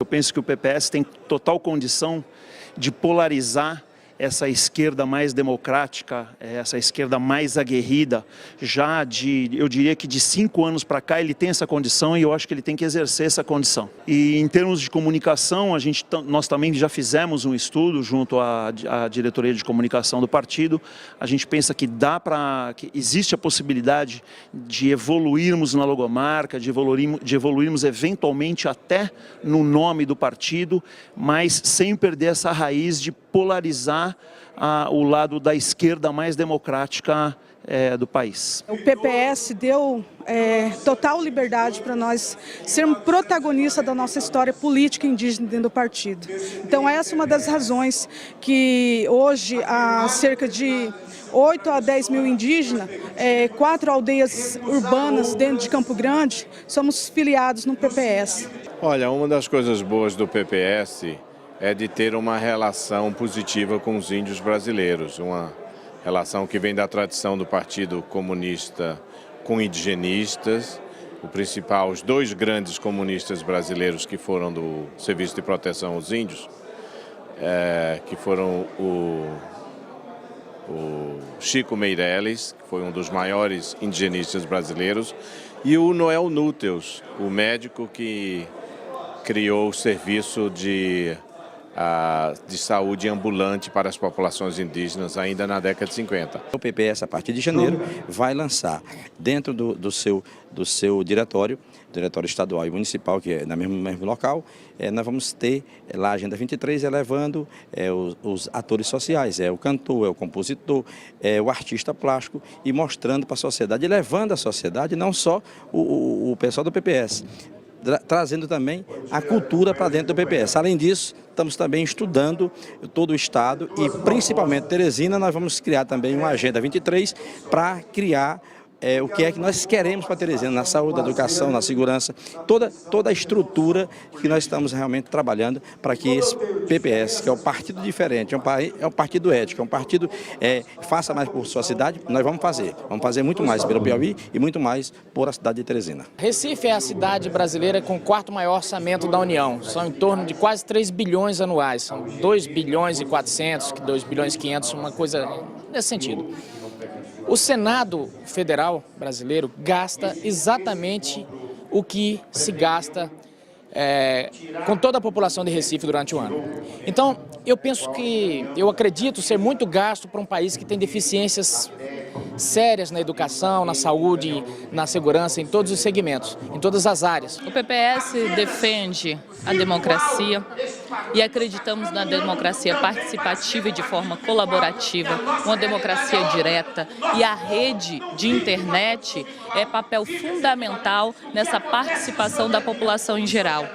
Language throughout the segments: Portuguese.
Eu penso que o PPS tem total condição de polarizar essa esquerda mais democrática, essa esquerda mais aguerrida, eu diria que de 5 anos para cá ele tem essa condição e eu acho que ele tem que exercer essa condição. E em termos de comunicação, nós também já fizemos um estudo junto à diretoria de comunicação do partido. A gente pensa que que existe a possibilidade de evoluirmos na logomarca, de evoluirmos eventualmente até no nome do partido, mas sem perder essa raiz de polarizar o lado da esquerda mais democrática do país. O PPS deu total liberdade para nós sermos protagonistas da nossa história política indígena dentro do partido. Então essa é uma das razões que hoje há cerca de 8 a 10 mil indígenas, 4 aldeias urbanas dentro de Campo Grande, somos filiados no PPS. Olha, uma das coisas boas do PPS é de ter uma relação positiva com os índios brasileiros, uma relação que vem da tradição do Partido Comunista com indigenistas, os 2 grandes comunistas brasileiros que foram do Serviço de Proteção aos Índios, que foram o Chico Meireles, que foi um dos maiores indigenistas brasileiros, e o Noel Núteus, o médico que criou o serviço de saúde ambulante para as populações indígenas ainda na década de 50. O PPS, a partir de janeiro, vai lançar dentro do seu diretório estadual e municipal, que é no mesmo local, nós vamos ter lá a Agenda 23 elevando os atores sociais, o cantor, o compositor, o artista plástico, e mostrando para a sociedade, e levando à sociedade não só o pessoal do PPS, trazendo também a cultura para dentro do PPS. Além disso, estamos também estudando todo o estado e principalmente Teresina. Nós vamos criar também uma Agenda 23 para criar o que é que nós queremos para Teresina, na saúde, na educação, na segurança, toda a estrutura que nós estamos realmente trabalhando para que esse PPS, que é um partido diferente, é um partido ético, é um partido que faça mais por sua cidade, nós vamos fazer muito mais pelo Piauí e muito mais por a cidade de Teresina. Recife é a cidade brasileira com o 4º maior orçamento da União, são em torno de quase 3 bilhões anuais, são 2 bilhões e 400, 2 bilhões e 500, uma coisa nesse sentido. O Senado Federal brasileiro gasta exatamente o que se gasta com toda a população de Recife durante o ano. Então, eu acredito ser muito gasto para um país que tem deficiências sérias na educação, na saúde, na segurança, em todos os segmentos, em todas as áreas. O PPS defende a democracia e acreditamos na democracia participativa e de forma colaborativa, uma democracia direta, e a rede de internet é papel fundamental nessa participação da população em geral.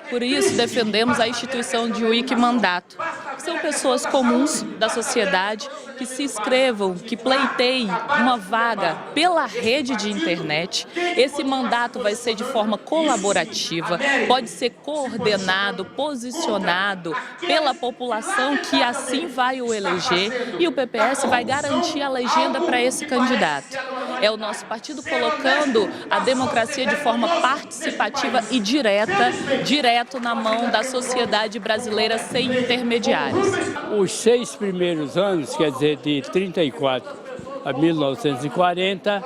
Por isso, defendemos a instituição de Wikimandato. São pessoas comuns da sociedade que se inscrevam, que pleiteiem uma vaga pela rede de internet. Esse mandato vai ser de forma colaborativa, pode ser coordenado, posicionado pela população que assim vai o eleger, e o PPS vai garantir a legenda para esse candidato. É o nosso partido colocando a democracia de forma participativa e direto na mão da sociedade brasileira sem intermediários. Os 6 primeiros anos, quer dizer, de 34 a 1940,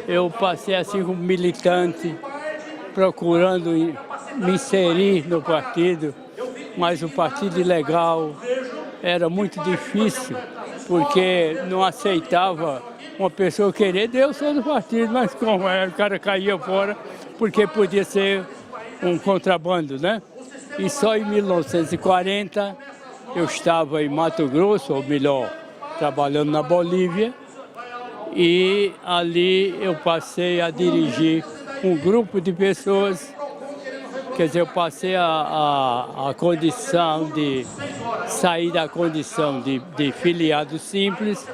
eu passei assim como militante, procurando me inserir no partido, mas o partido ilegal era muito difícil, porque não aceitava uma pessoa querer, eu sou do partido, mas como era, o cara caía fora, porque podia ser um contrabando, né? E só em 1940 eu estava em Mato Grosso, ou melhor, trabalhando na Bolívia, e ali eu passei a dirigir um grupo de pessoas, quer dizer, eu passei a condição de sair da condição de filiado simples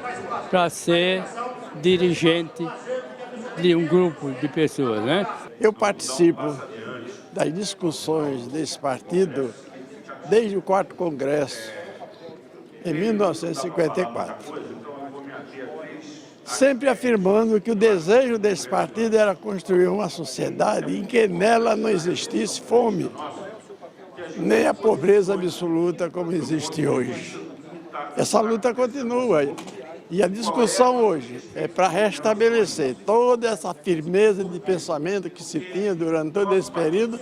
para ser dirigente de um grupo de pessoas, né? Eu participo das discussões desse partido desde o 4º Congresso, em 1954. Sempre afirmando que o desejo desse partido era construir uma sociedade em que nela não existisse fome, nem a pobreza absoluta como existe hoje. Essa luta continua e a discussão hoje é para restabelecer toda essa firmeza de pensamento que se tinha durante todo esse período,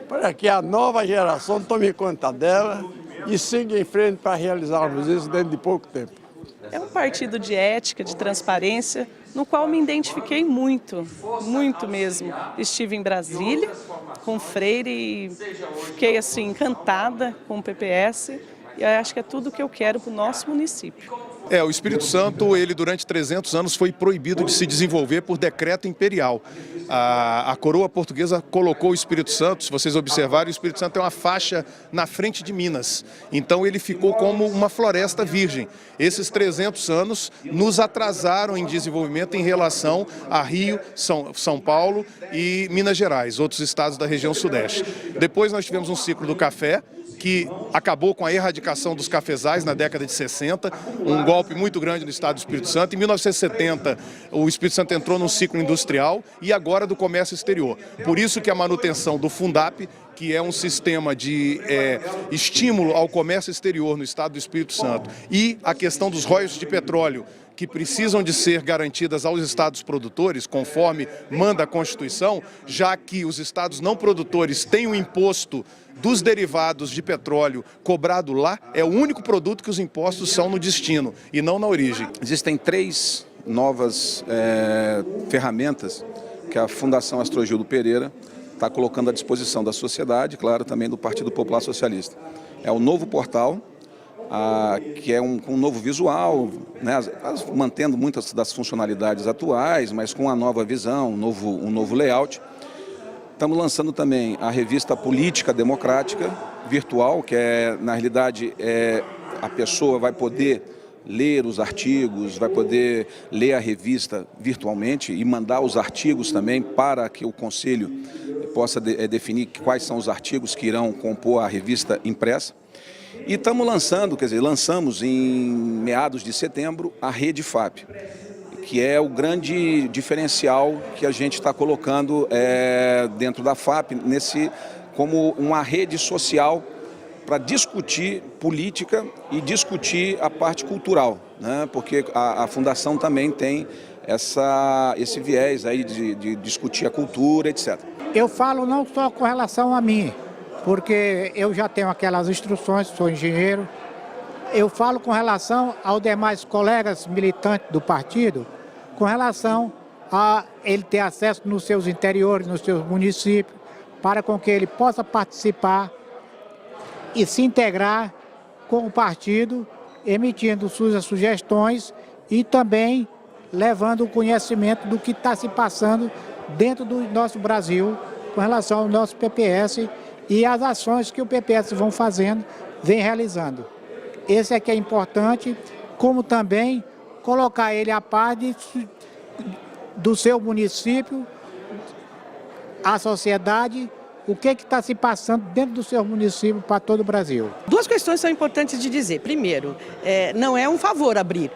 para que a nova geração tome conta dela e siga em frente para realizarmos isso dentro de pouco tempo. É um partido de ética, de transparência, no qual me identifiquei muito mesmo. Estive em Brasília com Freire e fiquei assim encantada com o PPS e eu acho que é tudo o que eu quero para o nosso município. O Espírito Santo, ele durante 300 anos foi proibido de se desenvolver por decreto imperial. A coroa portuguesa colocou o Espírito Santo, se vocês observarem, o Espírito Santo tem uma faixa na frente de Minas. Então ele ficou como uma floresta virgem. Esses 300 anos nos atrasaram em desenvolvimento em relação a Rio, São Paulo e Minas Gerais, outros estados da região sudeste. Depois nós tivemos um ciclo do café, que acabou com a erradicação dos cafezais na década de 60, um golpe muito grande no estado do Espírito Santo. Em 1970, o Espírito Santo entrou num ciclo industrial e agora do comércio exterior. Por isso que a manutenção do Fundap, que é um sistema de estímulo ao comércio exterior no estado do Espírito Santo, e a questão dos royalties de petróleo, que precisam de ser garantidas aos estados produtores, conforme manda a Constituição, já que os estados não produtores têm o imposto dos derivados de petróleo cobrado lá, é o único produto que os impostos são no destino e não na origem. Existem 3 novas ferramentas que a Fundação Astrogildo Pereira está colocando à disposição da sociedade, claro, também do Partido Popular Socialista. É o novo portal, que é com um novo visual, né, mantendo muitas das funcionalidades atuais, mas com uma nova visão, um novo layout. Estamos lançando também a revista Política Democrática virtual, que na realidade a pessoa vai poder ler os artigos, vai poder ler a revista virtualmente e mandar os artigos também para que o Conselho possa definir quais são os artigos que irão compor a revista impressa. E estamos lançamos em meados de setembro a Rede FAP, que é o grande diferencial que a gente está colocando dentro da FAP, como uma rede social para discutir política e discutir a parte cultural, né? Porque a Fundação também tem esse viés aí de discutir a cultura, etc. Eu falo não só com relação a mim, porque eu já tenho aquelas instruções, sou engenheiro. Eu falo com relação aos demais colegas militantes do partido, com relação a ele ter acesso nos seus interiores, nos seus municípios, para com que ele possa participar e se integrar com o partido, emitindo suas sugestões e também levando o conhecimento do que está se passando dentro do nosso Brasil com relação ao nosso PPS e as ações que o PPS vem realizando. Esse é que é importante, como também colocar ele à par do seu município, a sociedade, o que está se passando dentro do seu município para todo o Brasil. 2 questões são importantes de dizer. Primeiro, não é um favor abrir,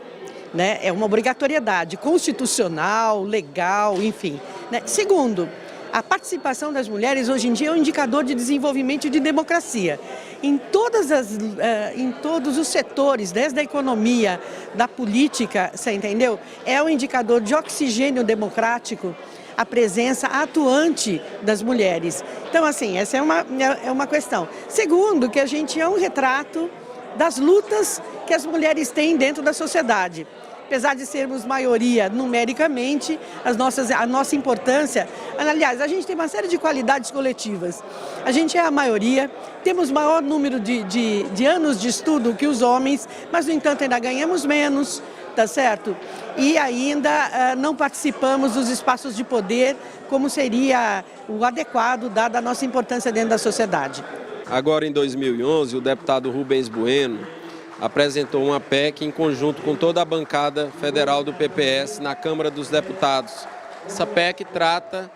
né? É uma obrigatoriedade constitucional, legal, enfim, né? Segundo, a participação das mulheres hoje em dia é um indicador de desenvolvimento e de democracia. Em todos os setores, desde a economia, da política, você entendeu? É um indicador de oxigênio democrático, a presença atuante das mulheres. Então, assim, essa é uma questão. Segundo, que a gente é um retrato das lutas que as mulheres têm dentro da sociedade. Apesar de sermos maioria numericamente, a nossa importância, aliás, a gente tem uma série de qualidades coletivas. A gente é a maioria, temos maior número de anos de estudo que os homens, mas, no entanto, ainda ganhamos menos, tá certo? E ainda não participamos dos espaços de poder como seria o adequado, dada a nossa importância dentro da sociedade. Agora, em 2011, o deputado Rubens Bueno apresentou uma PEC em conjunto com toda a bancada federal do PPS na Câmara dos Deputados. Essa PEC trata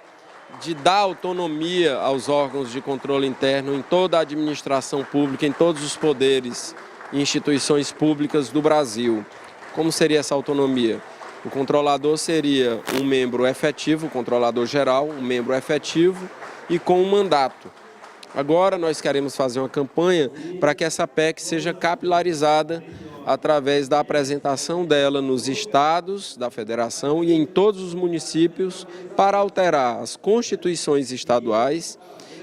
de dar autonomia aos órgãos de controle interno em toda a administração pública, em todos os poderes e instituições públicas do Brasil. Como seria essa autonomia? O controlador seria um membro efetivo, o controlador geral, um membro efetivo e com um mandato. Agora nós queremos fazer uma campanha para que essa PEC seja capilarizada através da apresentação dela nos estados da federação e em todos os municípios para alterar as constituições estaduais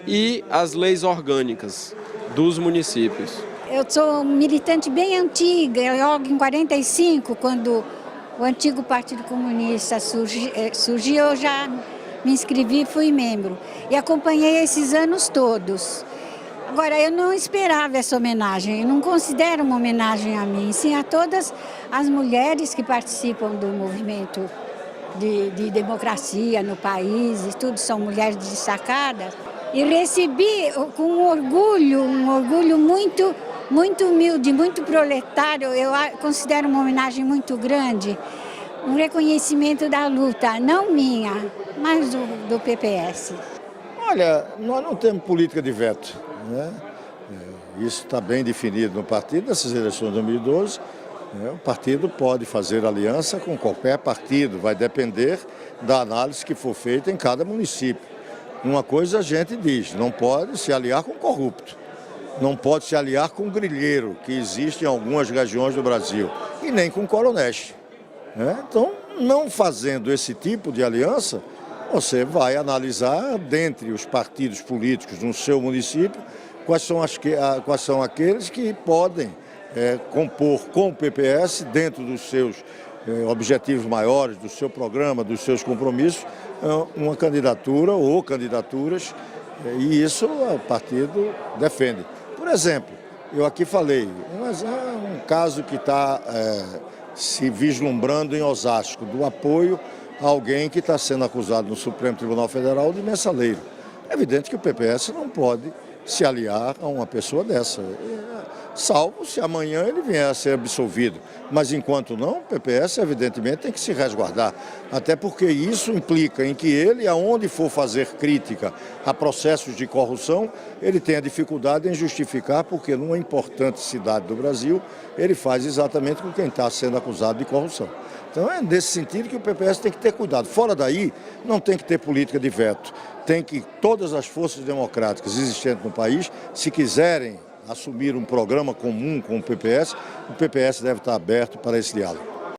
e as leis orgânicas dos municípios. Eu sou militante bem antiga, logo em 45, quando o antigo Partido Comunista surgiu, eu já me inscrevi e fui membro. E acompanhei esses anos todos. Agora, eu não esperava essa homenagem, eu não considero uma homenagem a mim, sim a todas as mulheres que participam do movimento de democracia no país, e tudo são mulheres destacadas. E recebi com um orgulho muito humilde, muito proletário, eu considero uma homenagem muito grande, um reconhecimento da luta, não minha, mas do PPS. Olha, nós não temos política de veto, né? Isso está bem definido no partido. Nessas eleições de 2012, o partido pode fazer aliança com qualquer partido, vai depender da análise que for feita em cada município. Uma coisa a gente diz, não pode se aliar com corrupto, não pode se aliar com grilheiro, que existe em algumas regiões do Brasil, e nem com coroneste, né? Então, não fazendo esse tipo de aliança, você vai analisar, dentre os partidos políticos no seu município, quais são aqueles que podem compor com o PPS, dentro dos seus objetivos maiores, do seu programa, dos seus compromissos, uma candidatura ou candidaturas, e isso o partido defende. Por exemplo, eu aqui falei, mas é um caso que está se vislumbrando em Osasco, do apoio a alguém que está sendo acusado no Supremo Tribunal Federal de mensaleiro. É evidente que o PPS não pode se aliar a uma pessoa dessa, salvo se amanhã ele vier a ser absolvido. Mas enquanto não, o PPS evidentemente tem que se resguardar, até porque isso implica em que ele, aonde for fazer crítica a processos de corrupção, ele tem a dificuldade em justificar, porque numa importante cidade do Brasil, ele faz exatamente com quem está sendo acusado de corrupção. Então é nesse sentido que o PPS tem que ter cuidado. Fora daí, não tem que ter política de veto. Tem que todas as forças democráticas existentes no país, se quiserem assumir um programa comum com o PPS deve estar aberto para esse diálogo.